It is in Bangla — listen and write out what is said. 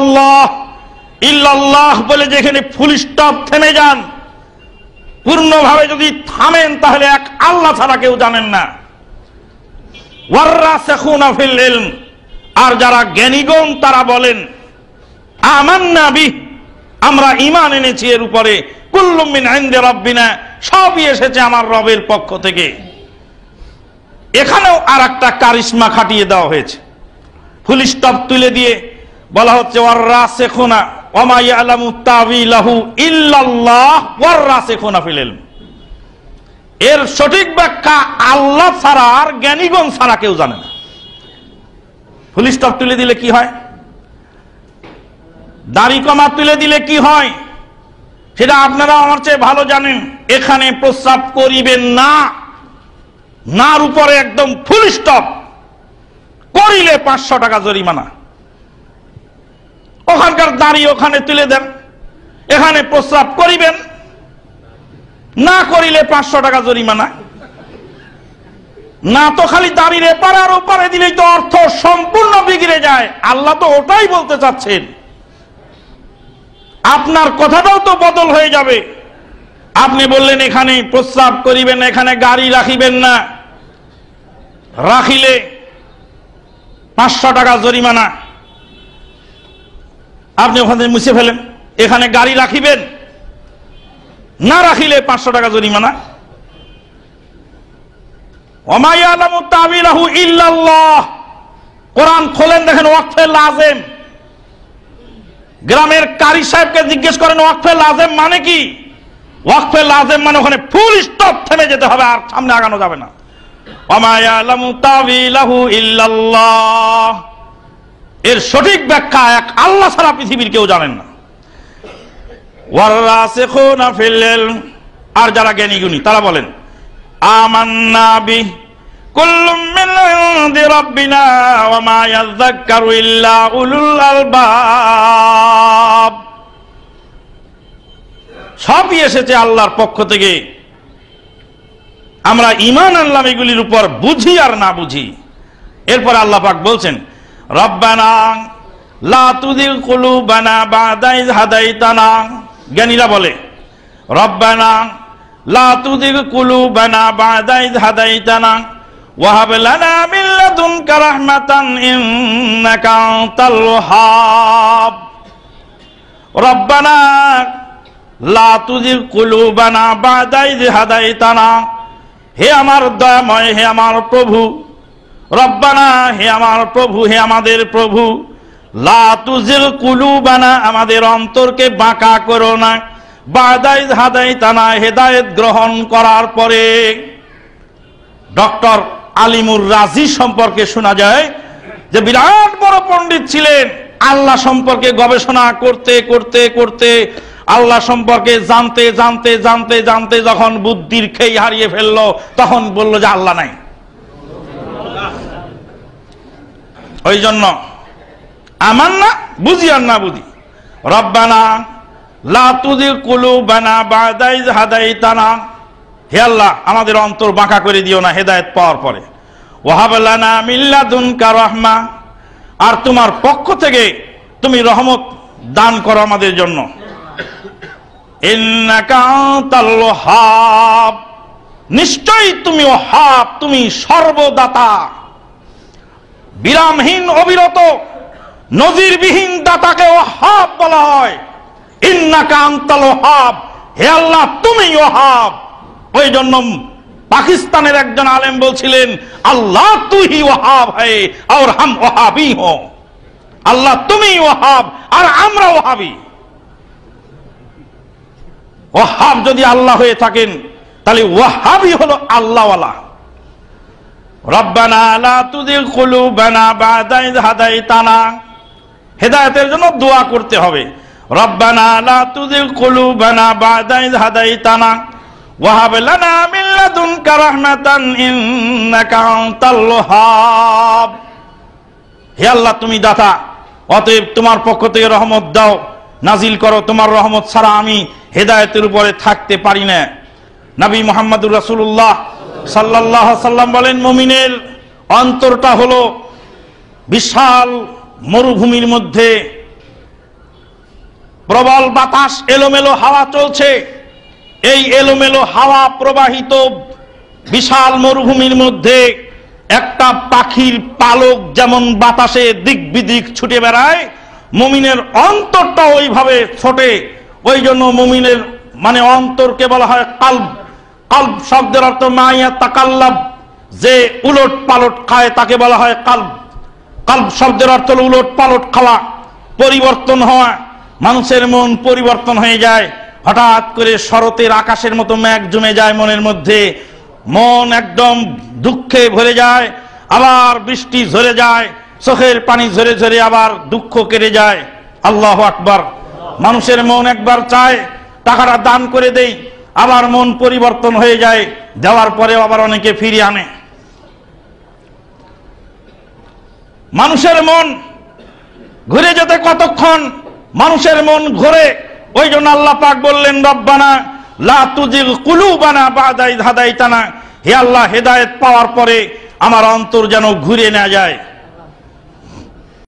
আল্লাহ ইল্লাল্লাহ বলে যেখানে ফুল স্টপ থেমে যান, পূর্ণভাবে যদি থামেন তাহলে এক আল্লাহ ছাড়া কেউ জানেন না। ওয়াররাসিখুনা ফিল ইলম, আর যারা জ্ঞানীগণ তারা বলেন আমান্না বিহি, আমরা ঈমান এনেছি এর উপরে, কুল্লুম মিন ইনদি রাব্বিনা, সবই এসেছে আমার রবের পক্ষ থেকে। এখানেও আর একটা কারিশমা খাটিয়ে দেওয়া হয়েছে, ফুল স্টপ তুলে দিয়ে বলা হচ্ছে ওয়াররাসিখুনা ওয়া মা ইয়ালামু তাওয়িলাহু ইল্লাল্লাহ ওয়াররাসিখুনা ফিল ইলম। এর সঠিক ব্যাখ্যা আল্লাহ ছাড়া আর জ্ঞানীগণ ছাড়া কেউ জানে না। ফুল স্টপ তুলে দিলে কি হয়, দাড়ি কমা তুলে দিলে কি হয়, সেটা আপনারা আমার চেয়ে ভালো জানেন। এখানে প্রস্রাব করিবেন না, নার উপরে একদম ফুল স্টপ, করিলে 500 টাকা জরিমানা। ওখানকার দাড়ি ওখানে তুলে দেন, এখানে প্রস্রাব করিবেন না, করিলে 500 টাকা জরিমানা। না তো খালি দাড়ির এপারে আর ওপারে দিলেই তো অর্থ সম্পূর্ণ বিগড়ে যায়। আল্লাহ তো ওটাই বলতে চাচ্ছেন, আপনার কথাটাও তো বদল হয়ে যাবে। আপনি বললেন এখানে প্রস্রাব করিবেন, এখানে গাড়ি রাখিবেন না, রাখিলে 500 টাকা জরিমানা। আপনি ওখানে মুছে ফেলেন, এখানে গাড়ি রাখিবেন না, রাখিলে 500 টাকা জরিমানা। ওয়া মা ইয়ালামু তাওয়িলাহু ইল্লাল্লাহ, কোরআন খোলেন দেখেন ওয়াকফে লাজেম। গ্রামের কারি সাহেবকে জিজ্ঞেস করেন ওয়াকফে লাজেম মানে কি। ওয়াকফে লাজেম মানে ওখানে ফুল স্টপ, থেমে যেতে হবে, আর সামনে আগানো যাবে না। ওয়া মা ইয়ালামু তাওয়িলাহু ইল্লাল্লাহ, এর সঠিক ব্যাখ্যা এক আল্লাহ ছাড়া পৃথিবীর কেউ জানেন না। ওয়াররাসিখুনা ফিল ইলম, আর যারা জ্ঞানী গুণী তারা বলেন আমান্না বিহি কুল্লুম মিন ইনদি রাব্বিনা ওয়া মা ইয়াযাক্কারু ইল্লা উলুল আলবাব, সবই এসেছে আল্লাহর পক্ষ থেকে, আমরা ঈমান আনলাম এগুলির উপর, বুঝি আর না বুঝি। এরপর আল্লাহ পাক বলছেন রব্বানা লা তুযিগ কুলুবানা বা'দা ইয হাদাইতানা, জ্ঞানীরা বলে রব্বানা লা তুযিগ কুলুবানা বা'দা ইয হাদাইতানা ওয়া হাব লানা মিন লাদুনকা রাহমাতান ইন্নাকা আনতাল ওয়াহ্হাব। রব্বানা লা তুযিগ কুলুবানা বা'দা ইয হাদাইতানা, হে আমার দয়াময়, হে আমার প্রভু। রব্বানা, হে আমার প্রভু, হে আমাদের প্রভু। লা তুযিগ কুলুবানা, আমাদের অন্তরকে বাঁকা করো না, বা'দা ইয হাদাইতানা, হেদায়েত গ্রহণ করার পরে। ডক্টর আলিমুর রাজি সম্পর্কে শোনা যায় যে বিরাট বড় পণ্ডিত ছিলেন, আল্লাহ সম্পর্কে গবেষণা করতে করতে করতে, আল্লাহ সম্পর্কে জানতে জানতে জানতে জানতে যখন বুদ্ধির খেই হারিয়ে ফেললো, তখন বলল যে আল্লাহ নাই। ওই জন্য আমান্না, বুঝি আর না বুঝি, রব্বানা লা তুযিগ কুলুবানা বা'দা ইয হাদাইতানা, হে আল্লাহ আমাদের অন্তর বাঁকা করে দিও না হেদায়েত পাওয়ার পরে। ওয়া হাব লানা মিন লাদুনকা রাহমা, আর তোমার পক্ষ থেকে তুমি রহমত দান করো আমাদের জন্য। ইন্নাকা আনতাল ওয়াহ্হাব, নিশ্চয়ই তুমি ওয়াহ্হাব, তুমি সর্বদাতা, বিরামহীন অবিরত নজিরবিহীন দাতাকে ওয়াহ্হাব বলা হয়। ইন্নাকা আনতাল ওয়াহ্হাব, হে আল্লাহ তুমি ওয়াহ্হাব। ওই জন্য পাকিস্তানের একজন আলেম বলছিলেন আল্লাহ তুহি ওয়াহ্হাব হে আর হাম ওয়াহাবি হো, আল্লাহ তুমি ওয়াহ্হাব আর আমরা ওয়াহাবি। ওয়াহ্হাব যদি আল্লাহ হয়ে থাকেন তাহলে ওয়াহাবি হলো আল্লাহওয়ালা। রব্বানা লা তুযিগ কুলুবানা বা'দা ইয হাদাইতানা, হেদায়েতের জন্য দোয়া করতে হবে। রব্বানা লা তুযিগ কুলুবানা বা'দা ইয হাদাইতানা ওয়া হাব লানা মিন লাদুনকা রাহমাতান ইন্নাকা আনতাল ওয়াহ্হাব, হে আল্লাহ তুমি দাতা, অতএব তোমার পক্ষ থেকে রহমত দাও, নাজিল করো, তোমার রহমত ছাড়া আমি হেদায়েতের উপরে থাকতে পারি না। নবী মুহাম্মদুর রাসূলুল্লাহ সাল্লাল্লাহু আলাইহি সাল্লাম বলেন মুমিনের অন্তরটা হলো বিশাল মরুভূমির মধ্যে প্রবল বাতাস, এলোমেলো হাওয়া চলছে। এই এলোমেলো হাওয়া প্রবাহিত বিশাল মরুভূমির মধ্যে একটা পাখির পালক যেমন বাতাসে দিক বিদিক ছুটে বেড়ায়, মুমিনের অন্তরটা ওইভাবে ছোটে। ওই জন্য মুমিনের মানে অন্তরকে বলা হয় কালব। কালব শব্দের অর্থ মাইয়া তাকাল্লাব, যে উলট পালট খায় তাকে বলা হয় কালব। কালব শব্দের অর্থ হল উলট পালট খাওয়া, পরিবর্তন হওয়া। মানুষের মন পরিবর্তন হয়ে যায়, হঠাৎ করে শরতের আকাশের মতো মেঘ জমে যায় মনের মধ্যে, মন একদম দুঃখে ভরে যায়, আবার বৃষ্টি ঝরে যায়, চোখের পানি ঝরে ঝরে আবার দুঃখ কেটে যায়। আল্লাহু আকবার। মানুষের মন একবার চায় টাকাটা দান করে দেই, আবার মন পরিবর্তন হয়ে যায়, দেওয়ার পরেও আবার অনেকে ফিরিয়ে আনে। মানুষের মন ঘুরে যেতে কতক্ষণ, মানুষের মন ঘুরে। ওই জন্য আল্লাহ পাক বললেন, রব্বানা লা তুজিল কুলুবানা বাদা ইয হাদাইতানা, হে আল্লাহ, হেদায়েত পাওয়ার পরে আমার অন্তর যেন ঘুরে না যায়।